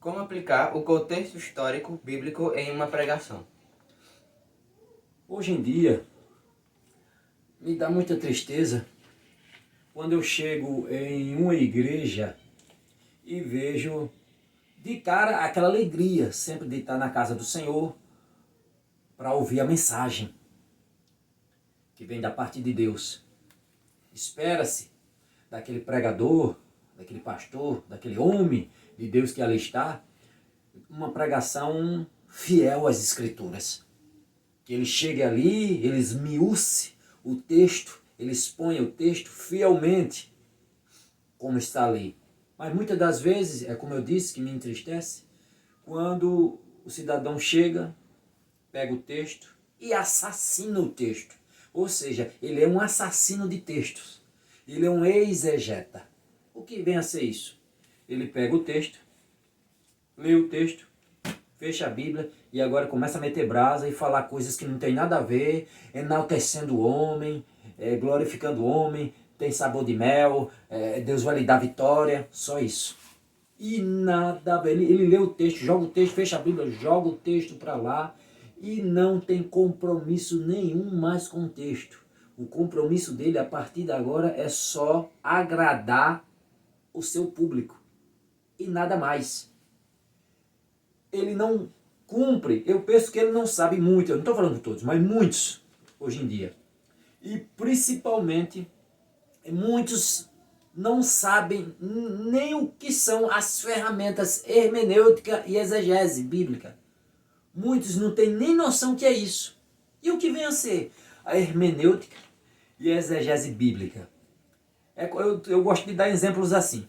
Como aplicar o contexto histórico bíblico em uma pregação? Hoje em dia, me dá muita tristeza quando eu chego em uma igreja e vejo de cara aquela alegria sempre de estar na casa do Senhor para ouvir a mensagem que vem da parte de Deus. Espera-se daquele pregador, daquele pastor, daquele homem de Deus que ali está, uma pregação fiel às Escrituras. Que ele chegue ali, ele esmiúce o texto, ele expõe o texto fielmente como está ali. Mas muitas das vezes, é como eu disse, que me entristece, quando o cidadão chega, pega o texto e assassina o texto. Ou seja, ele é um assassino de textos. Ele é um exegeta. O que vem a ser isso? Ele pega o texto, lê o texto, fecha a Bíblia e agora começa a meter brasa e falar coisas que não tem nada a ver, enaltecendo o homem, glorificando o homem, tem sabor de mel, Deus vai lhe dar vitória, só isso. E nada a ver, ele lê o texto, joga o texto, fecha a Bíblia, joga o texto para lá e não tem compromisso nenhum mais com o texto. O compromisso dele a partir de agora é só agradar o seu público e nada mais. Ele não cumpre, eu penso que ele não sabe muito, eu não estou falando de todos, mas muitos hoje em dia. E principalmente, muitos não sabem nem o que são as ferramentas hermenêutica e exegese bíblica. Muitos não têm nem noção que é isso. E o que vem a ser a hermenêutica e a exegese bíblica? Eu gosto de dar exemplos assim.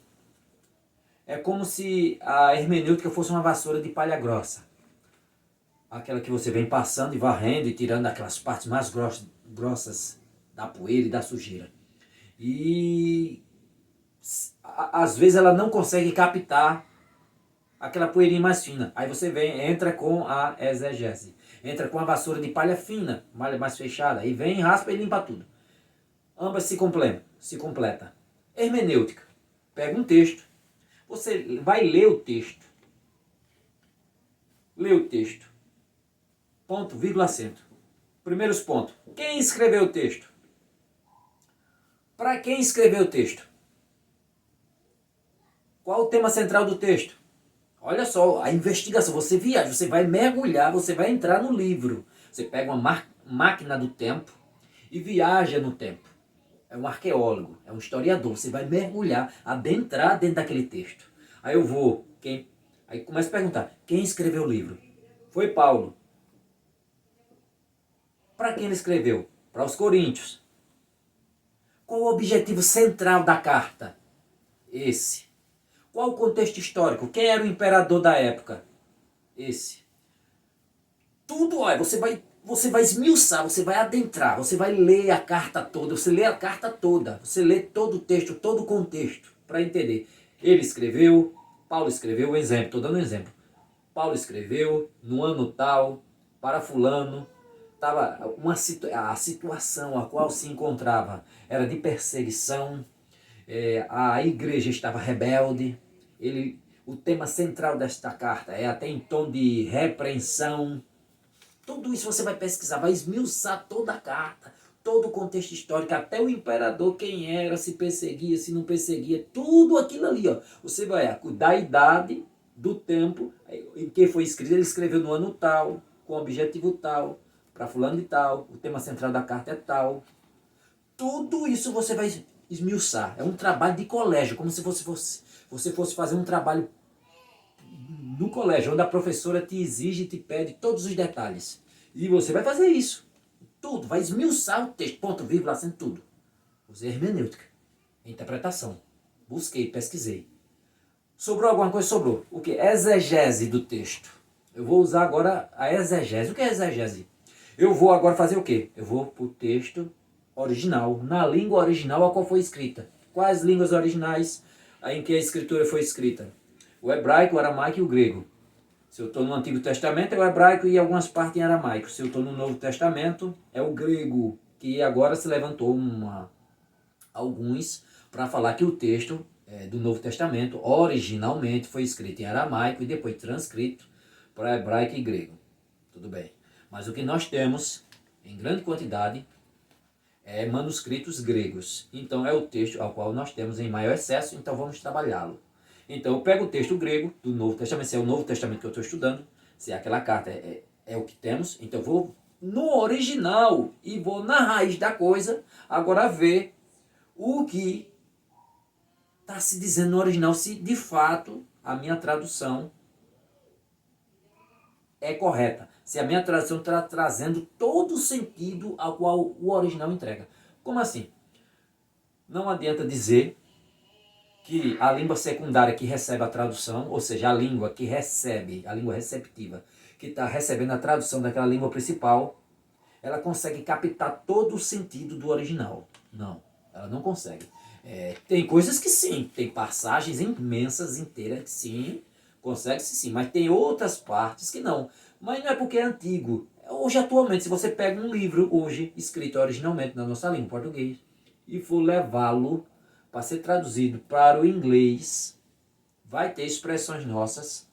É como se a hermenêutica fosse uma vassoura de palha grossa. Aquela que você vem passando e varrendo e tirando aquelas partes mais grossas da poeira e da sujeira. E às vezes ela não consegue captar aquela poeirinha mais fina. Aí você entra com a exegese. Entra com a vassoura de palha fina, malha mais fechada. E vem, raspa e limpa tudo. Ambas se completa. Hermenêutica. Pega um texto. Você vai ler o texto. Lê o texto. Ponto, vírgula, acento. Primeiros pontos. Quem escreveu o texto? Para quem escreveu o texto? Qual o tema central do texto? Olha só, a investigação. Você viaja, você vai mergulhar, você vai entrar no livro. Você pega uma máquina do tempo e viaja no tempo. É um arqueólogo, é um historiador. Você vai mergulhar, adentrar dentro daquele texto. Aí Aí começa a perguntar, quem escreveu o livro? Foi Paulo. Para quem ele escreveu? Para os coríntios. Qual o objetivo central da carta? Esse. Qual o contexto histórico? Quem era o imperador da época? Esse. Tudo, olha, você vai esmiuçar, você vai adentrar, você vai ler a carta toda, você lê a carta toda, você lê todo o texto, todo o contexto, para entender. Ele escreveu, Paulo escreveu, exemplo, estou dando um exemplo. Paulo escreveu no ano tal, para fulano, a situação a qual se encontrava era de perseguição, a igreja estava rebelde, o tema central desta carta é até em tom de repreensão. Tudo isso você vai pesquisar, vai esmiuçar toda a carta, todo o contexto histórico, até o imperador, quem era, se perseguia, se não perseguia, tudo aquilo ali. Ó. Você vai da idade, do tempo, em que foi escrito, ele escreveu no ano tal, com objetivo tal, para fulano de tal, o tema central da carta é tal. Tudo isso você vai esmiuçar. É um trabalho de colégio, como se você fosse fazer um trabalho no colégio, onde a professora te exige e te pede todos os detalhes. E você vai fazer isso. Tudo, vai esmiuçar o texto, ponto, vírgula, acento, tudo. Usei hermenêutica, interpretação. Busquei, pesquisei. Sobrou alguma coisa? Sobrou. O que? Exegese do texto. Eu vou usar agora a exegese. O que é exegese? Eu vou agora fazer o quê? Eu vou para o texto original, na língua original a qual foi escrita. Quais línguas originais em que a escritura foi escrita? O hebraico, o aramaico e o grego. Se eu estou no Antigo Testamento, é o hebraico e algumas partes em aramaico. Se eu estou no Novo Testamento, é o grego, que agora se levantou alguns para falar que o texto do Novo Testamento, originalmente foi escrito em aramaico e depois transcrito para hebraico e grego. Tudo bem. Mas o que nós temos, em grande quantidade, é manuscritos gregos. Então é o texto ao qual nós temos em maior excesso, então vamos trabalhá-lo. Então eu pego o texto grego do Novo Testamento, se é o Novo Testamento que eu estou estudando, se é aquela carta é o que temos, então eu vou no original e vou na raiz da coisa, agora ver o que está se dizendo no original, se de fato a minha tradução é correta. Se a minha tradução está trazendo todo o sentido ao qual o original entrega. Como assim? Não adianta dizer que a língua secundária que recebe a tradução, ou seja, a língua que recebe, a língua receptiva, que está recebendo a tradução daquela língua principal, ela consegue captar todo o sentido do original. Não, ela não consegue. Tem coisas que sim, tem passagens imensas, inteiras, que sim, consegue-se sim, mas tem outras partes que não. Mas não é porque é antigo. Hoje, atualmente, se você pega um livro, hoje, escrito originalmente na nossa língua, português, e for levá-lo para ser traduzido para o inglês, vai ter expressões nossas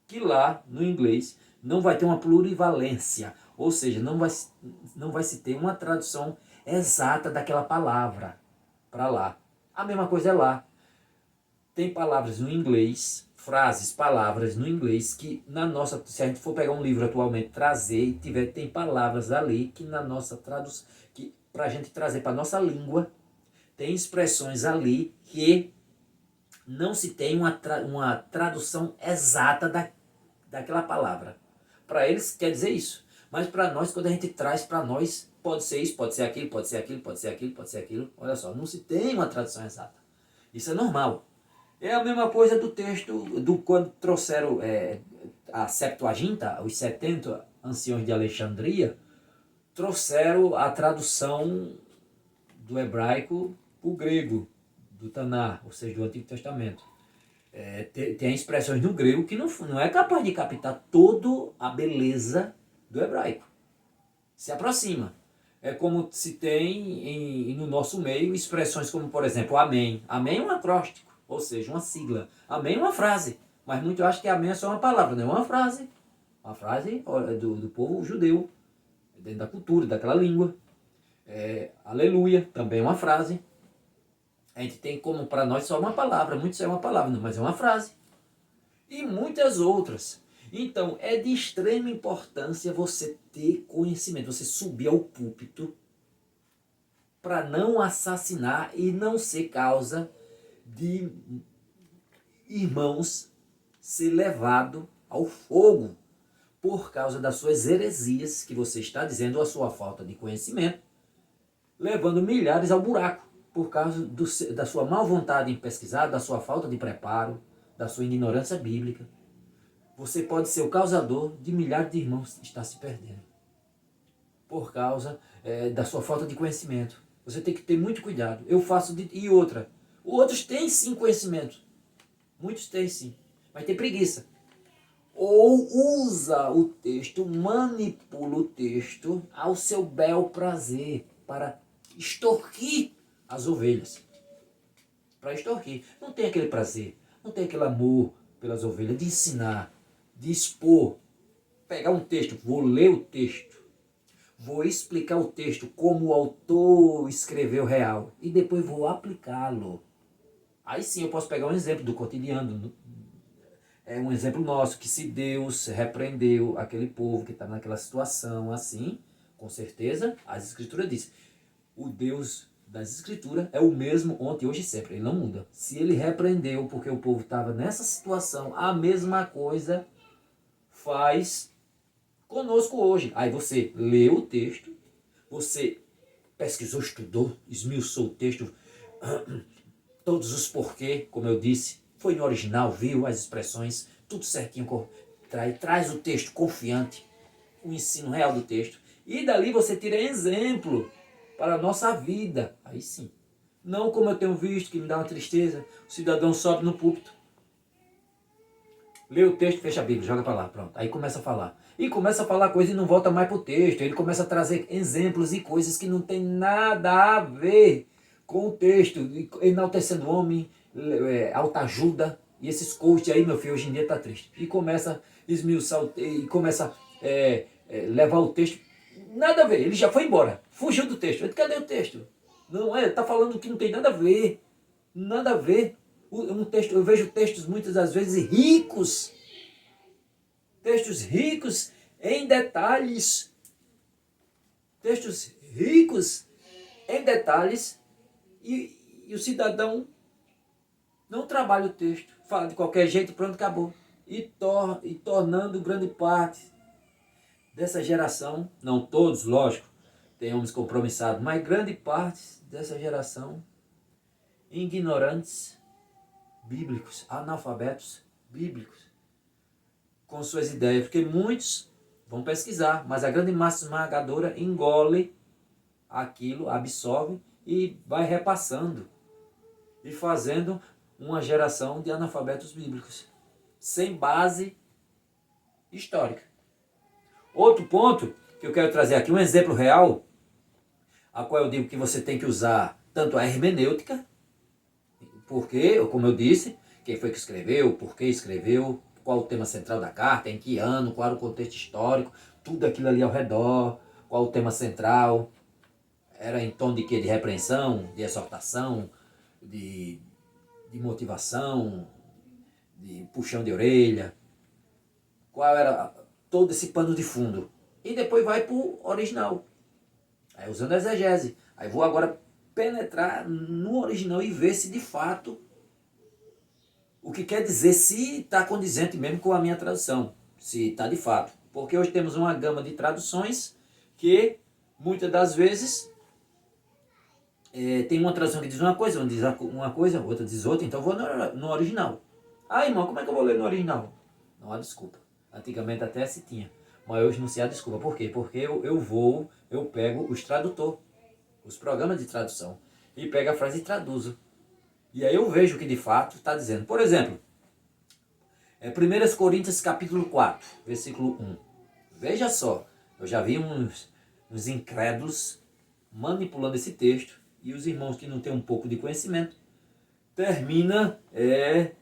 que lá, no inglês, não vai ter uma plurivalência, ou seja, não vai se ter uma tradução exata daquela palavra para lá. A mesma coisa é lá. Tem palavras no inglês, frases, palavras no inglês que na nossa, se a gente for pegar um livro atualmente, trazer e tem palavras ali que na nossa tradução, que para a gente trazer para a nossa língua, tem expressões ali que não se tem uma tradução exata daquela palavra. Para eles quer dizer isso. Mas para nós, quando a gente traz para nós, pode ser isso, pode ser aquilo, pode ser aquilo, pode ser aquilo, pode ser aquilo. Olha só, não se tem uma tradução exata. Isso é normal. É a mesma coisa do texto, quando trouxeram a Septuaginta, os 70 anciões de Alexandria, trouxeram a tradução do hebraico para o grego, do Taná, ou seja, do Antigo Testamento. Tem expressões no grego que não é capaz de captar toda a beleza do hebraico. Se aproxima. É como se tem no nosso meio expressões como, por exemplo, amém. Amém é um acróstico, ou seja, uma sigla. Amém é uma frase. Mas muitos acham que amém é só uma palavra, não é uma frase. Uma frase do povo judeu, dentro da cultura, daquela língua. Aleluia, também é uma frase. A gente tem como para nós só uma palavra, muitos é uma palavra, mas é uma frase. E muitas outras. Então, é de extrema importância você ter conhecimento, você subir ao púlpito para não assassinar e não ser causa de irmãos ser levado ao fogo por causa das suas heresias que você está dizendo, ou a sua falta de conhecimento, levando milhares ao buraco por causa da sua má vontade em pesquisar, da sua falta de preparo, da sua ignorância bíblica. Você pode ser o causador de milhares de irmãos que estão se perdendo por causa da sua falta de conhecimento. Você tem que ter muito cuidado. E outra. Outros têm sim conhecimento. Muitos têm sim. Mas tem preguiça. Ou usa o texto, manipula o texto ao seu bel prazer para extorquir as ovelhas. Para extorquir. Não tem aquele prazer, não tem aquele amor pelas ovelhas de ensinar, de expor. Pegar um texto, vou ler o texto, vou explicar o texto como o autor escreveu real e depois vou aplicá-lo. Aí sim eu posso pegar um exemplo do cotidiano. É um exemplo nosso, que se Deus repreendeu aquele povo que está naquela situação assim, com certeza, as Escrituras dizem, o Deus das Escrituras é o mesmo ontem, hoje e sempre, ele não muda. Se ele repreendeu porque o povo estava nessa situação, a mesma coisa faz conosco hoje. Aí você leu o texto, você pesquisou, estudou, esmiuçou o texto, todos os porquê, como eu disse, foi no original, viu as expressões, tudo certinho, traz o texto confiante, o ensino real do texto, e dali você tira exemplo para a nossa vida. Aí sim. Não como eu tenho visto, que me dá uma tristeza, o cidadão sobe no púlpito, lê o texto, fecha a Bíblia, joga para lá, pronto. Aí começa a falar. E começa a falar coisa e não volta mais para o texto. Ele começa a trazer exemplos e coisas que não tem nada a ver com o texto, enaltecendo o homem, autoajuda. E esses coaches aí, meu filho, hoje em dia tá triste. E começa a esmiuçar, e começa a levar o texto. Nada a ver, ele já foi embora, fugiu do texto. Cadê o texto? Não é, tá falando que não tem nada a ver. Nada a ver. Um texto, eu vejo textos muitas das vezes textos ricos em detalhes, textos ricos em detalhes, e o cidadão não trabalha o texto, fala de qualquer jeito e pronto, acabou. E tornando grande parte dessa geração, não todos, lógico, tem homens compromissados, mas grande parte dessa geração, ignorantes bíblicos, analfabetos bíblicos, com suas ideias, porque muitos vão pesquisar, mas a grande massa esmagadora engole aquilo, absorve e vai repassando e fazendo uma geração de analfabetos bíblicos, sem base histórica. Outro ponto que eu quero trazer aqui, um exemplo real, a qual eu digo que você tem que usar tanto a hermenêutica, porque, como eu disse, quem foi que escreveu, por que escreveu, qual o tema central da carta, em que ano, qual era o contexto histórico, tudo aquilo ali ao redor, qual o tema central, era em tom de quê? De repreensão, de exortação, de motivação, de puxão de orelha, qual era todo esse pano de fundo. E depois vai para o original, aí usando a exegese. Aí vou agora penetrar no original e ver se de fato o que quer dizer, se está condizente mesmo com a minha tradução, se está de fato. Porque hoje temos uma gama de traduções que muitas das vezes tem uma tradução que diz uma coisa, uma diz uma coisa, outra diz outra, então vou no original. Ah, irmão, como é que eu vou ler no original? Não há desculpa. Antigamente até se tinha, mas hoje não se há desculpa. Por quê? Porque eu pego os tradutores, os programas de tradução, e pego a frase e traduzo. E aí eu vejo o que de fato está dizendo. Por exemplo, 1 Coríntios capítulo 4, versículo 1. Veja só, eu já vi uns incrédulos manipulando esse texto, e os irmãos que não têm um pouco de conhecimento termina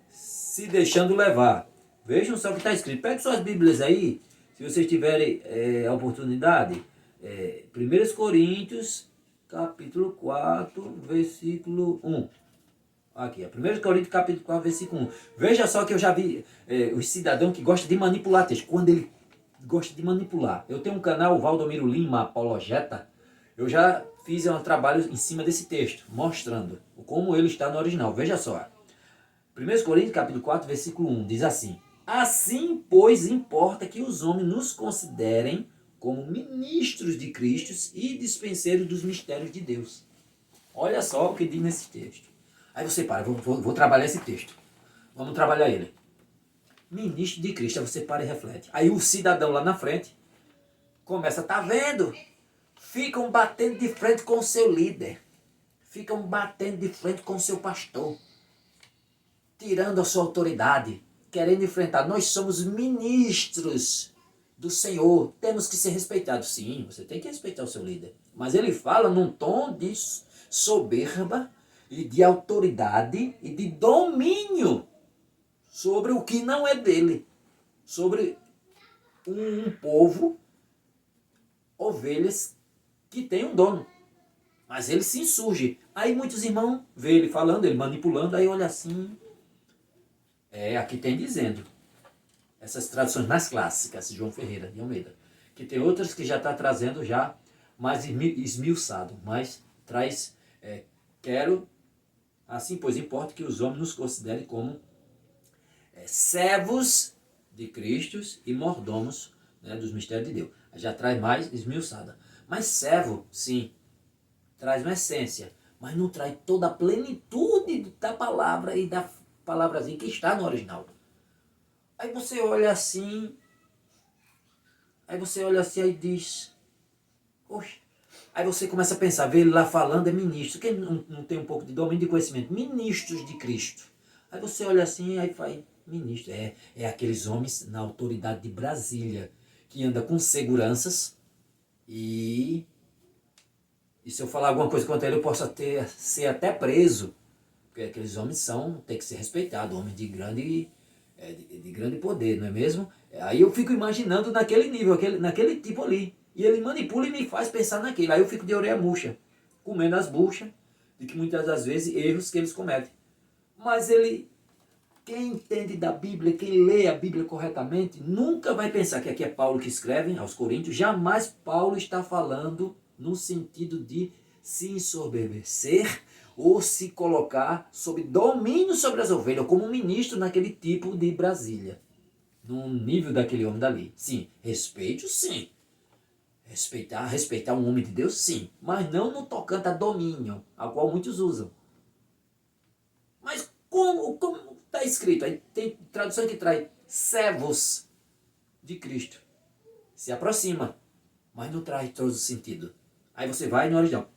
se deixando levar. Vejam só o que está escrito. Pegue suas Bíblias aí, se vocês tiverem a oportunidade. 1 Coríntios capítulo 4, versículo 1. Aqui, 1 Coríntios capítulo 4, versículo 1. Veja só que eu já vi os cidadãos que gostam de manipular texto. Quando ele gosta de manipular. Eu tenho um canal, Valdomiro Lima, Apologeta. Eu já fiz um trabalho em cima desse texto, mostrando como ele está no original. Veja só. 1 Coríntios capítulo 4, versículo 1, diz assim: assim, pois, importa que os homens nos considerem como ministros de Cristo e dispenseiros dos mistérios de Deus. Olha só o que diz nesse texto. Aí você para, vou trabalhar esse texto. Vamos trabalhar ele. Ministro de Cristo, aí você para e reflete. Aí o cidadão lá na frente começa, tá vendo? Ficam batendo de frente com o seu líder. Ficam batendo de frente com o seu pastor. Tirando a sua autoridade. Querendo enfrentar. Nós somos ministros do Senhor. Temos que ser respeitados. Sim, você tem que respeitar o seu líder. Mas ele fala num tom de soberba e de autoridade e de domínio sobre o que não é dele. Sobre um povo, ovelhas, que tem um dono. Mas ele se insurge. Aí muitos irmãos veem ele falando, ele manipulando, aí olha assim. Aqui tem dizendo. Essas traduções mais clássicas, João Ferreira de Almeida. Que tem outras que já está trazendo já mais esmiuçado. Mas traz, quero, assim pois importa que os homens nos considerem como servos de Cristo e mordomos, né, dos mistérios de Deus. Já traz mais esmiuçada. Mas servo, sim, traz uma essência, mas não traz toda a plenitude da palavra e da palavrazinha que está no original. Aí você olha assim, aí diz, oxe. Aí você começa a pensar, vê ele lá falando, é ministro, quem não tem um pouco de domínio de conhecimento, ministros de Cristo. Aí você olha assim, aí faz, ministro, é aqueles homens na autoridade de Brasília, que anda com seguranças e se eu falar alguma coisa contra ele, eu posso ser até preso. Porque aqueles homens tem que ser respeitados, homens de grande, de grande poder, não é mesmo? Aí eu fico imaginando naquele nível, naquele tipo ali. E ele manipula e me faz pensar naquilo. Aí eu fico de orelha murcha, comendo as buchas, de que muitas das vezes erros que eles cometem. Mas quem entende da Bíblia, quem lê a Bíblia corretamente, nunca vai pensar que aqui é Paulo que escreve aos Coríntios. Jamais Paulo está falando no sentido de se ensoberbecer ou se colocar sob domínio sobre as ovelhas, como um ministro naquele tipo de Brasília. No nível daquele homem dali. Sim, respeito sim. Respeitar um homem de Deus sim. Mas não no tocante a domínio, a qual muitos usam. Mas como está escrito? Aí tem tradução que traz servos de Cristo. Se aproxima, mas não traz todo o sentido. Aí você vai no original.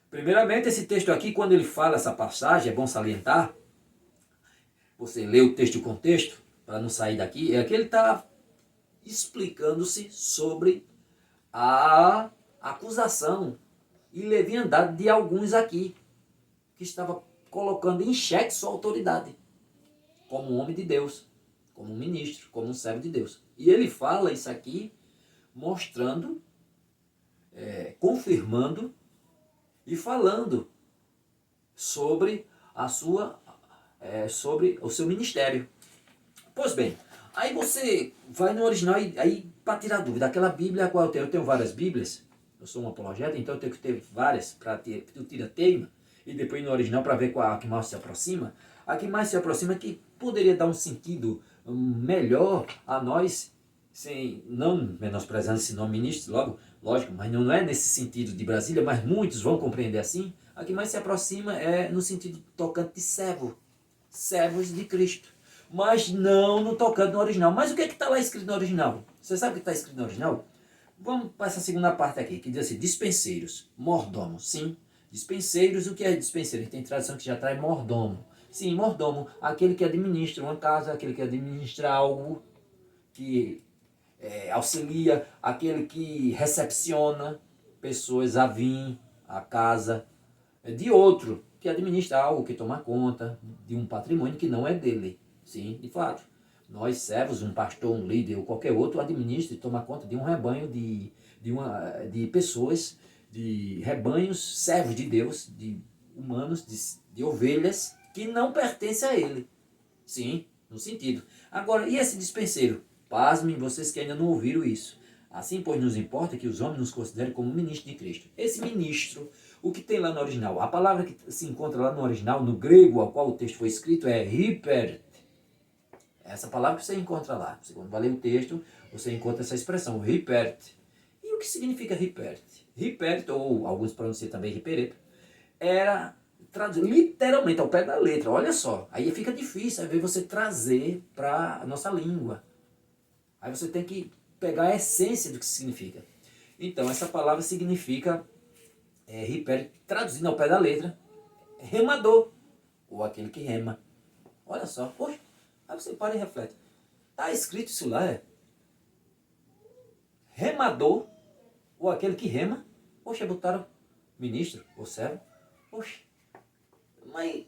Primeiramente, esse texto aqui, quando ele fala essa passagem, é bom salientar, você lê o texto e o contexto, para não sair daqui, é que ele está explicando-se sobre a acusação e leviandade de alguns aqui, que estava colocando em xeque sua autoridade, como um homem de Deus, como um ministro, como um servo de Deus. E ele fala isso aqui, mostrando, confirmando e falando sobre sobre o seu ministério. Pois bem, aí você vai no original e aí para tirar dúvida, aquela Bíblia a qual eu tenho várias Bíblias, eu sou um apologeta, então eu tenho que ter várias para ter, tu tira teima, e depois no original para ver qual a que mais se aproxima. A que mais se aproxima é que poderia dar um sentido melhor a nós, sem, não menosprezando esse nome ministro, logo, lógico, mas não é nesse sentido de Brasília, mas muitos vão compreender assim. A que mais se aproxima é no sentido tocante de servo, servos de Cristo, mas não no tocante no original. Mas o que é que está lá escrito no original? Você sabe o que está escrito no original? Vamos para essa segunda parte aqui, que diz assim, dispenseiros, mordomo, sim. Dispenseiros, o que é dispenseiro? Tem tradução que já traz mordomo. Sim, mordomo, aquele que administra uma casa, aquele que administra algo, que auxilia, aquele que recepciona pessoas a vir à casa de outro, que administra algo, que toma conta de um patrimônio que não é dele. Sim, de fato. Nós, servos, um pastor, um líder ou qualquer outro, administra e toma conta de um rebanho de pessoas, de rebanhos, servos de Deus, de humanos, de ovelhas, que não pertencem a ele. Sim, no sentido. Agora, e esse dispenseiro? Pasmem vocês que ainda não ouviram isso. Assim, pois, nos importa que os homens nos considerem como ministro de Cristo. Esse ministro, o que tem lá no original? A palavra que se encontra lá no original, no grego ao qual o texto foi escrito, é hyper. Essa palavra que você encontra lá. Você, quando vai ler o texto, você encontra essa expressão, hyper. E o que significa hyper? Hyper, ou alguns pronunciam também hypereto, era literalmente ao pé da letra. Olha só, aí fica difícil aí você trazer para a nossa língua. Aí você tem que pegar a essência do que significa. Então, essa palavra significa, traduzindo ao pé da letra, remador, ou aquele que rema. Olha só, poxa, aí você para e reflete. Está escrito isso lá, remador, ou aquele que rema. Poxa, botaram ministro, ou servo. Poxa, mas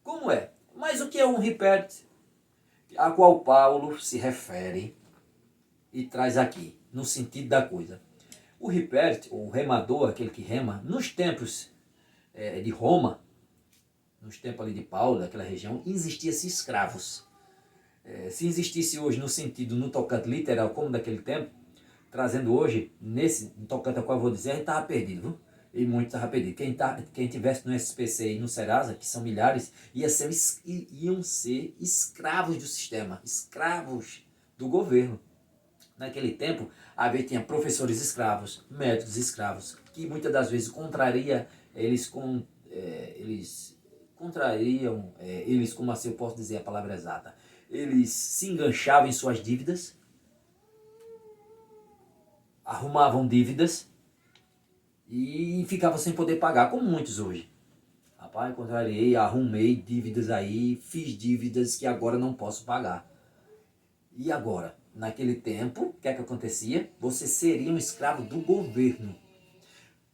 como é? Mas o que é um riperte? A qual Paulo se refere e traz aqui, no sentido da coisa. O riperte, ou remador, aquele que rema, nos tempos de Roma, nos tempos ali de Paulo, daquela região, existiam-se escravos. Se existisse hoje no sentido, no tocante literal, como daquele tempo, trazendo hoje, nesse tocante ao qual eu vou dizer, a gente estava perdido, viu? E muito estava perdido. Quem tivesse no SPC e no Serasa, que são milhares, iam ser escravos do sistema, escravos do governo. Naquele tempo, tinha professores escravos, médicos escravos, que muitas das vezes eles, como assim eu posso dizer a palavra exata, eles se enganchavam em suas dívidas, arrumavam dívidas e ficavam sem poder pagar, como muitos hoje. Rapaz, contrariei, arrumei dívidas aí, fiz dívidas que agora não posso pagar. E agora? Naquele tempo, o que é que acontecia? Você seria um escravo do governo.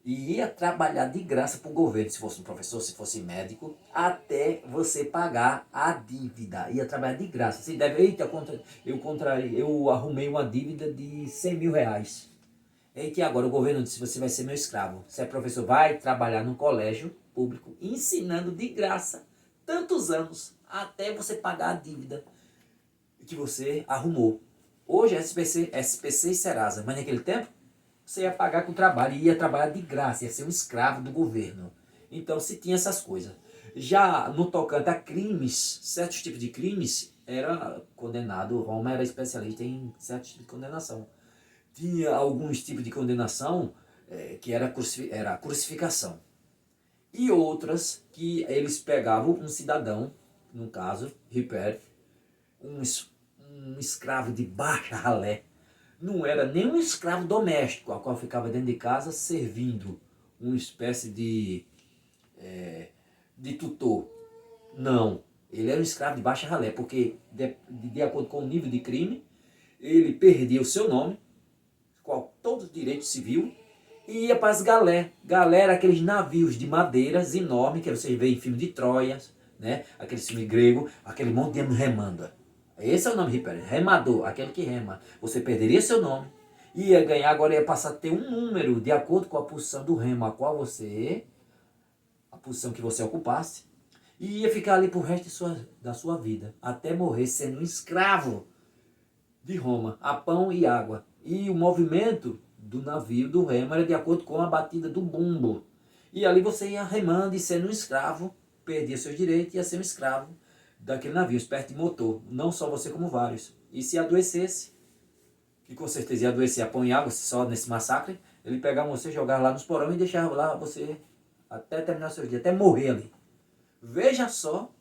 e ia trabalhar de graça para o governo, se fosse um professor, se fosse médico, até você pagar a dívida. Ia trabalhar de graça. Você deve, eita, eu arrumei uma dívida de 100 mil reais. Eita, e agora o governo disse, você vai ser meu escravo. Você é professor, vai trabalhar num colégio público, ensinando de graça, tantos anos, até você pagar a dívida que você arrumou. Hoje é SPC e Serasa, mas naquele tempo você ia pagar com trabalho, ia trabalhar de graça, ia ser um escravo do governo. Então se tinha essas coisas. Já no tocante a crimes, certos tipos de crimes, era condenado, Roma era especialista em certos tipos de condenação. Tinha alguns tipos de condenação que era a crucificação. E outras que eles pegavam um cidadão, no caso, Ripert, um escravo de baixa ralé, não era nem um escravo doméstico, a qual ficava dentro de casa servindo uma espécie de tutor. Não, ele era um escravo de baixa ralé, porque de acordo com o nível de crime, ele perdia o seu nome, com todo o direito civil, e ia para as galé. Galé era aqueles navios de madeiras enormes, que você vê em filme de Troia, né? Aquele filme grego, aquele monte de remando. Esse é o nome Ripper, remador, aquele que rema. Você perderia seu nome, ia ganhar, agora ia passar a ter um número de acordo com a posição do remo a qual você, a posição que você ocupasse, e ia ficar ali pro resto da sua vida, até morrer sendo um escravo de Roma, a pão e água. E o movimento do navio, do remo, era de acordo com a batida do bumbo. E ali você ia remando e sendo um escravo, perdia seus direitos e ia ser um escravo daquele navio, espécie de motor. Não só você, como vários. E se adoecesse, que com certeza ia adoecer a pão e água, só nesse massacre, ele pegava você, jogava lá nos porões e deixava lá você até terminar seus dias, até morrer ali. Veja só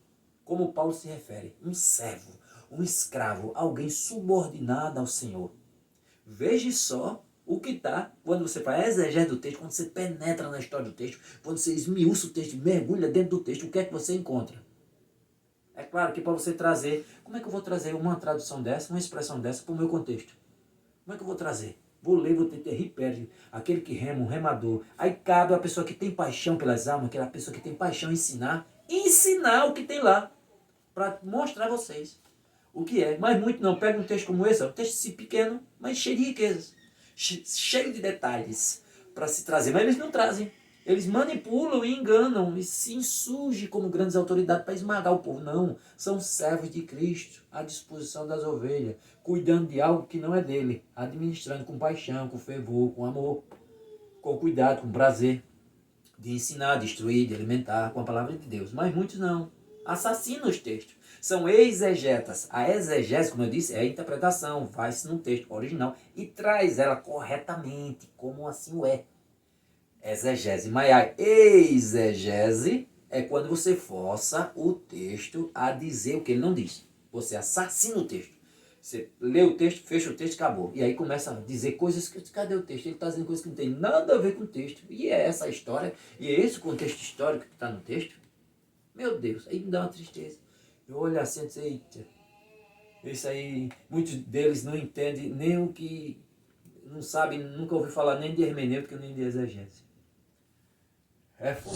como Paulo se refere. Um servo, um escravo, alguém subordinado ao Senhor. Veja só o que está, quando você faz a exegese do texto, quando você penetra na história do texto, quando você esmiuça o texto, mergulha dentro do texto, o que é que você encontra? É claro que para você trazer, como é que eu vou trazer uma tradução dessa, uma expressão dessa para o meu contexto? Como é que eu vou trazer? Vou ler, vou ter Ripper, aquele que rema, um remador. Aí cabe a pessoa que tem paixão pelas almas, aquela pessoa que tem paixão ensinar o que tem lá, para mostrar a vocês o que é. Mas muito não, pega um texto como esse, um texto pequeno, mas cheio de riquezas, cheio de detalhes para se trazer, mas eles não trazem. Eles manipulam e enganam e se insurgem como grandes autoridades para esmagar o povo. Não, são servos de Cristo, à disposição das ovelhas, cuidando de algo que não é dele, administrando com paixão, com fervor, com amor, com cuidado, com prazer, de ensinar, de instruir, de alimentar com a palavra de Deus. Mas muitos não, assassinam os textos. São exegetas. A exegese, como eu disse, é a interpretação, vai-se no texto original e traz ela corretamente, como assim o é. Exegese. Mas a exegese é quando você força o texto a dizer o que ele não diz. Você assassina o texto. Você lê o texto, fecha o texto, acabou. E aí começa a dizer coisas que... Cadê o texto? Ele está dizendo coisas que não tem nada a ver com o texto. E é essa a história. E é esse o contexto histórico que está no texto. Meu Deus, aí me dá uma tristeza. Eu olho assim e digo, eita. Isso aí, muitos deles não entendem nem o que... Não sabem, nunca ouvi falar nem de hermenêutica, nem de exegese. É fogo.